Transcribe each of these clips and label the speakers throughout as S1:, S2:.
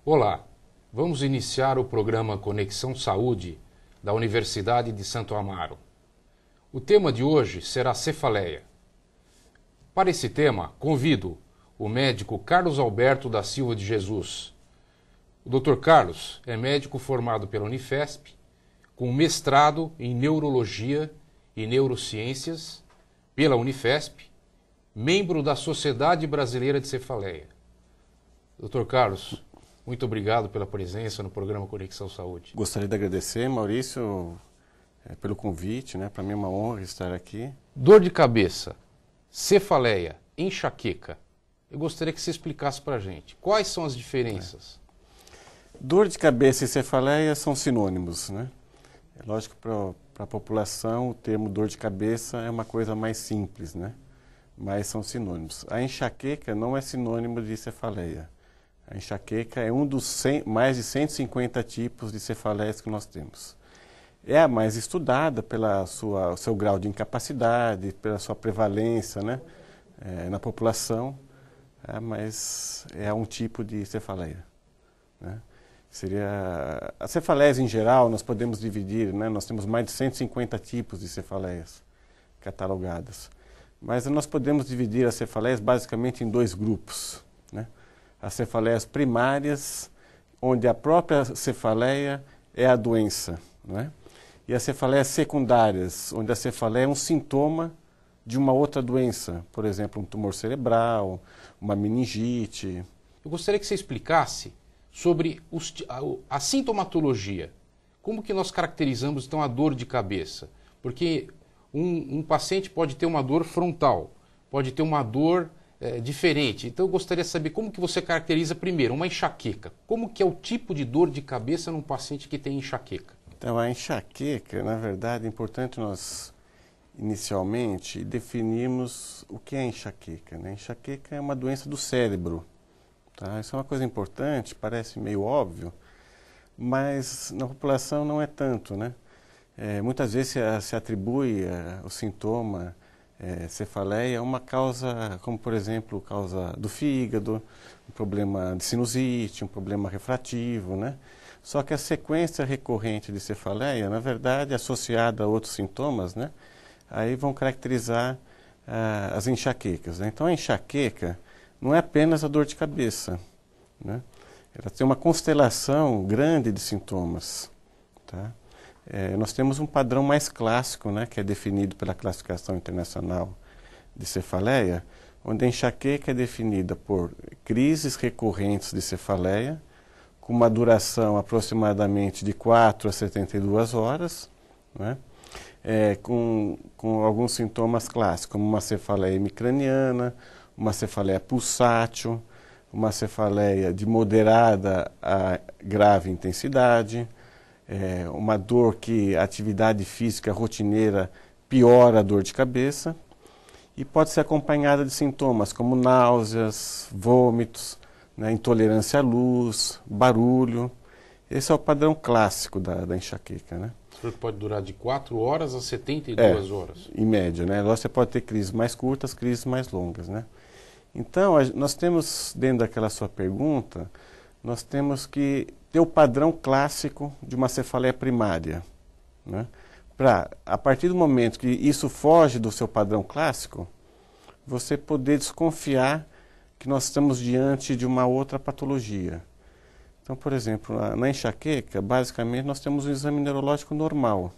S1: Olá, vamos iniciar o programa Conexão Saúde da Universidade de Santo Amaro. O tema de hoje será cefaleia. Para esse tema, convido o médico Carlos Alberto da Silva de Jesus. O Dr. Carlos é médico formado pela Unifesp, com mestrado em Neurologia e Neurociências pela Unifesp, membro da Sociedade Brasileira de Cefaleia. Dr. Carlos, muito obrigado pela presença no programa Conexão Saúde.
S2: Gostaria de agradecer, Maurício, pelo convite, né? Para mim é uma honra estar aqui.
S1: Dor de cabeça, cefaleia, enxaqueca. Eu gostaria que você explicasse para a gente. Quais são as diferenças?
S2: Dor de cabeça e cefaleia são sinônimos, né? É lógico que para a população o termo dor de cabeça é uma coisa mais simples, né? Mas são sinônimos. A enxaqueca não é sinônimo de cefaleia. A enxaqueca é um dos mais de 150 tipos de cefaleias que nós temos. É a mais estudada pelo seu grau de incapacidade, pela sua prevalência, né? Na população, mas é um tipo de cefaleia, né? As cefaleias em geral nós podemos dividir, né? Nós temos mais de 150 tipos de cefaleias catalogadas. Mas nós podemos dividir as cefaleias basicamente em dois grupos, né? As cefaleias primárias, onde a própria cefaleia é a doença, né? E as cefaleias secundárias, onde a cefaleia é um sintoma de uma outra doença, por exemplo, um tumor cerebral, uma meningite.
S1: Eu gostaria que você explicasse sobre a sintomatologia. Como que nós caracterizamos então a dor de cabeça? Porque um paciente pode ter uma dor frontal, pode ter uma dor diferente. Então eu gostaria de saber como que você caracteriza primeiro uma enxaqueca. Como que é o tipo de dor de cabeça num paciente que tem enxaqueca?
S2: Então a enxaqueca, na verdade, é importante nós inicialmente definirmos o que é enxaqueca, né? Enxaqueca é uma doença do cérebro, tá? Isso é uma coisa importante, parece meio óbvio, mas na população não é tanto, né? Muitas vezes se atribui o sintoma cefaleia a uma causa, como por exemplo, causa do fígado, um problema de sinusite, um problema refrativo, né? Só que a sequência recorrente de cefaleia, na verdade, associada a outros sintomas, né? Aí vão caracterizar as enxaquecas, né? Então a enxaqueca não é apenas a dor de cabeça, né? Ela tem uma constelação grande de sintomas, tá? Nós temos um padrão mais clássico, né, que é definido pela Classificação Internacional de Cefaleia, onde a enxaqueca é definida por crises recorrentes de cefaleia, com uma duração aproximadamente de 4 a 72 horas, né, com alguns sintomas clássicos, como uma cefaleia hemicraniana, uma cefaleia pulsátil, uma cefaleia de moderada a grave intensidade, uma dor que a atividade física rotineira piora a dor de cabeça e pode ser acompanhada de sintomas como náuseas, vômitos, né, intolerância à luz, barulho. Esse é o padrão clássico da enxaqueca, né?
S1: Isso pode durar de 4 horas a 72 horas.
S2: Em média, né? Você pode ter crises mais curtas, crises mais longas, né? Então, nós temos, dentro daquela sua pergunta, nós temos que ter o padrão clássico de uma cefaleia primária, né? A partir do momento que isso foge do seu padrão clássico, você poder desconfiar que nós estamos diante de uma outra patologia. Então, por exemplo, na enxaqueca, basicamente, nós temos um exame neurológico normal,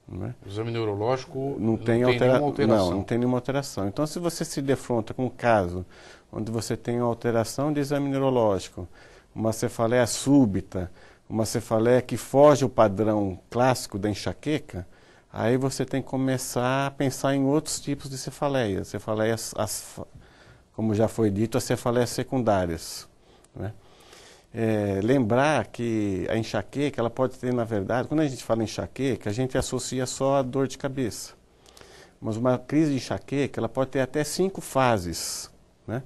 S2: né?
S1: O exame neurológico
S2: não tem nenhuma alteração. Não tem nenhuma alteração. Então, se você se defronta com um caso onde você tem uma alteração de exame neurológico, uma cefaleia súbita, uma cefaleia que foge ao padrão clássico da enxaqueca, aí você tem que começar a pensar em outros tipos de cefaleias. Cefaleias, como já foi dito, as cefaleias secundárias, né? Lembrar que a enxaqueca, ela pode ter, na verdade, quando a gente fala enxaqueca, a gente associa só a dor de cabeça. Mas uma crise de enxaqueca, ela pode ter até 5 fases, né?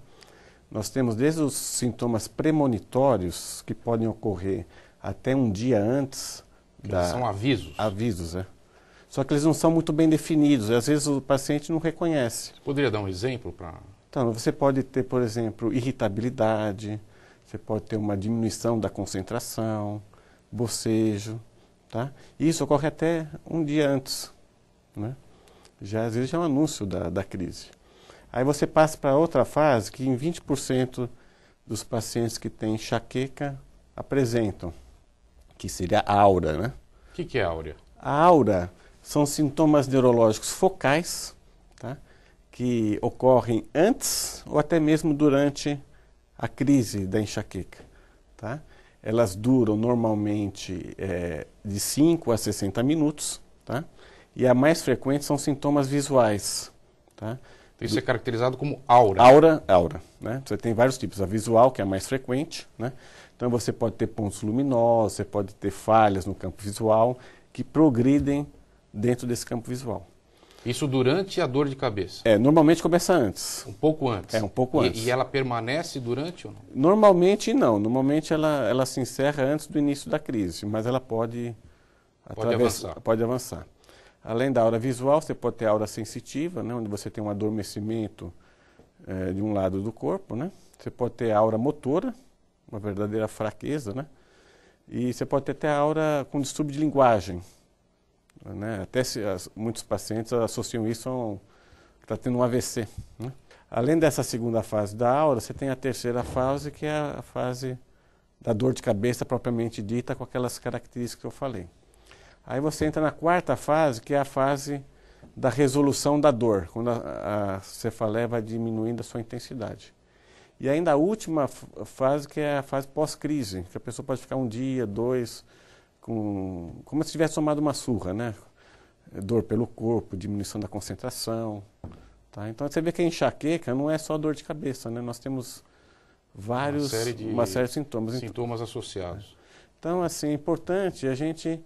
S2: Nós temos desde os sintomas premonitórios, que podem ocorrer até um dia antes.
S1: São avisos?
S2: Avisos, Só que eles não são muito bem definidos, e às vezes o paciente não reconhece.
S1: Você poderia dar um exemplo para...
S2: Então, você pode ter, por exemplo, irritabilidade, você pode ter uma diminuição da concentração, bocejo, tá? E isso ocorre até um dia antes, né? Às vezes já é um anúncio da crise. Aí você passa para outra fase que em 20% dos pacientes que têm enxaqueca apresentam, que seria a aura, né?
S1: O que é áurea?
S2: A aura são sintomas neurológicos focais, tá? Que ocorrem antes ou até mesmo durante a crise da enxaqueca, tá? Elas duram normalmente de 5 a 60 minutos, tá? E a mais frequente são sintomas visuais, tá?
S1: Isso é caracterizado como aura.
S2: Aura, né? Você tem vários tipos. A visual, que é a mais frequente, né? Então você pode ter pontos luminosos, você pode ter falhas no campo visual que progridem dentro desse campo visual.
S1: Isso durante a dor de cabeça?
S2: Normalmente começa antes.
S1: Um pouco antes?
S2: Um pouco antes.
S1: E ela permanece durante ou não?
S2: Normalmente não. Normalmente ela se encerra antes do início da crise, mas ela pode avançar. Além da aura visual, você pode ter a aura sensitiva, né, onde você tem um adormecimento de um lado do corpo, né? Você pode ter a aura motora, uma verdadeira fraqueza, né? E você pode ter até a aura com distúrbio de linguagem, né? Até muitos pacientes associam isso a que está tendo um AVC, né? Além dessa segunda fase da aura, você tem a terceira fase, que é a fase da dor de cabeça propriamente dita, com aquelas características que eu falei. Aí você entra na quarta fase, que é a fase da resolução da dor, quando a cefaleia vai diminuindo a sua intensidade. E ainda a última fase, que é a fase pós-crise, que a pessoa pode ficar um dia, dois, como se tivesse tomado uma surra, né? Dor pelo corpo, diminuição da concentração. Tá? Então você vê que a enxaqueca não é só dor de cabeça, né? Nós temos uma série de sintomas.
S1: Sintomas associados.
S2: Então, assim, é importante a gente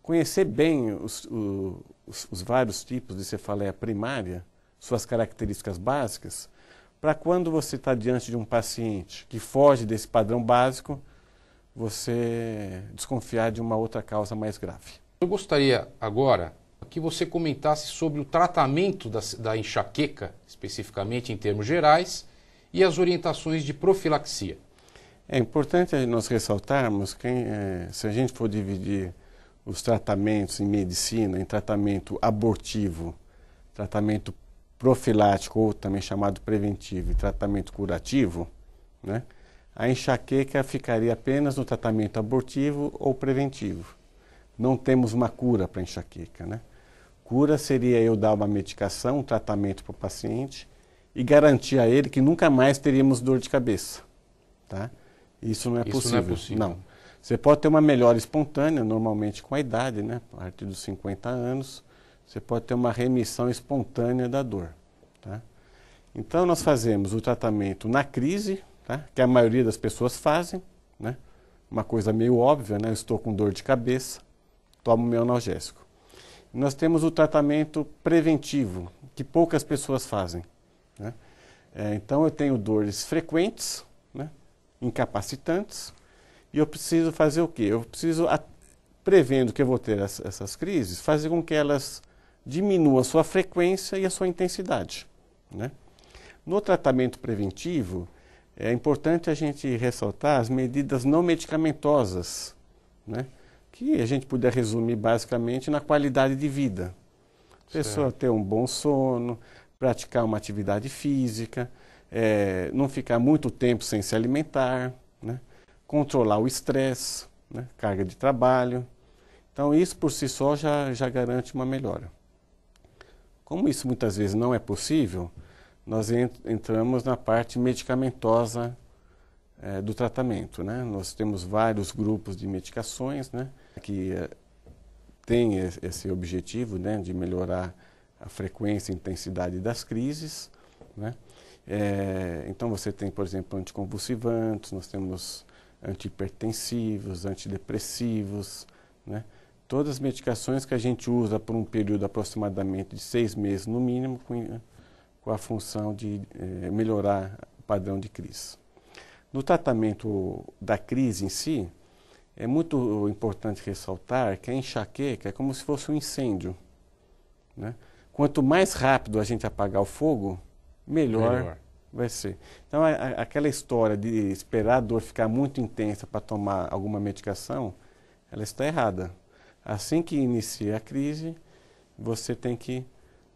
S2: conhecer bem os vários tipos de cefaleia primária, suas características básicas, para quando você está diante de um paciente que foge desse padrão básico, você desconfiar de uma outra causa mais grave.
S1: Eu gostaria agora que você comentasse sobre o tratamento da enxaqueca, especificamente em termos gerais, e as orientações de profilaxia.
S2: É importante nós ressaltarmos que se a gente for dividir os tratamentos em medicina em tratamento abortivo, tratamento profilático ou também chamado preventivo e tratamento curativo, né? A enxaqueca ficaria apenas no tratamento abortivo ou preventivo. Não temos uma cura para a enxaqueca, né? Cura seria eu dar uma medicação, um tratamento para o paciente e garantir a ele que nunca mais teríamos dor de cabeça, tá? Isso não é possível. Não. Você pode ter uma melhora espontânea, normalmente com a idade, né? A partir dos 50 anos, você pode ter uma remissão espontânea da dor, tá? Então, nós fazemos o tratamento na crise, tá? Que a maioria das pessoas fazem, né? Uma coisa meio óbvia, né? Eu estou com dor de cabeça, tomo meu analgésico. Nós temos o tratamento preventivo, que poucas pessoas fazem, né? Então, eu tenho dores frequentes, né? Incapacitantes, e eu preciso fazer o quê? Eu preciso, prevendo que eu vou ter essas crises, fazer com que elas diminuam a sua frequência e a sua intensidade, né? No tratamento preventivo, é importante a gente ressaltar as medidas não medicamentosas, né? Que a gente puder resumir basicamente na qualidade de vida. A pessoa ter um bom sono, praticar uma atividade física, não ficar muito tempo sem se alimentar, né? Controlar o estresse, né? Carga de trabalho. Então, isso por si só já garante uma melhora. Como isso muitas vezes não é possível, nós entramos na parte medicamentosa do tratamento, né? Nós temos vários grupos de medicações, né? Que têm esse objetivo, né? De melhorar a frequência e intensidade das crises, né? Então, você tem, por exemplo, anticonvulsivantes, nós temos antihipertensivos, antidepressivos, né? Todas as medicações que a gente usa por um período aproximadamente de 6 meses no mínimo, com a função de melhorar o padrão de crise. No tratamento da crise em si, é muito importante ressaltar que a enxaqueca é como se fosse um incêndio, né? Quanto mais rápido a gente apagar o fogo, melhor Vai ser. Então, aquela história de esperar a dor ficar muito intensa para tomar alguma medicação, ela está errada. Assim que inicia a crise, você tem que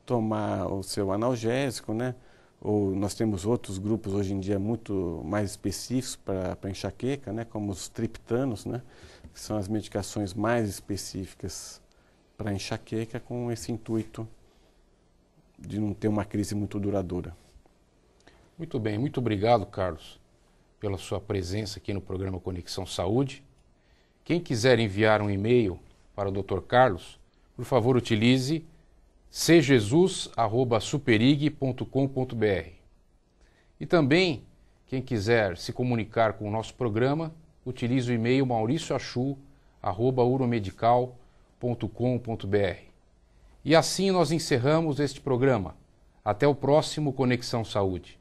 S2: tomar o seu analgésico, né? Ou nós temos outros grupos hoje em dia muito mais específicos para enxaqueca, né? Como os triptanos, né? Que são as medicações mais específicas para enxaqueca, com esse intuito de não ter uma crise muito duradoura.
S1: Muito bem, muito obrigado, Carlos, pela sua presença aqui no programa Conexão Saúde. Quem quiser enviar um e-mail para o Dr. Carlos, por favor utilize cjesus@superig.com.br. E também, quem quiser se comunicar com o nosso programa, utilize o e-mail mauricioachu@uromedical.com.br. E assim nós encerramos este programa. Até o próximo Conexão Saúde.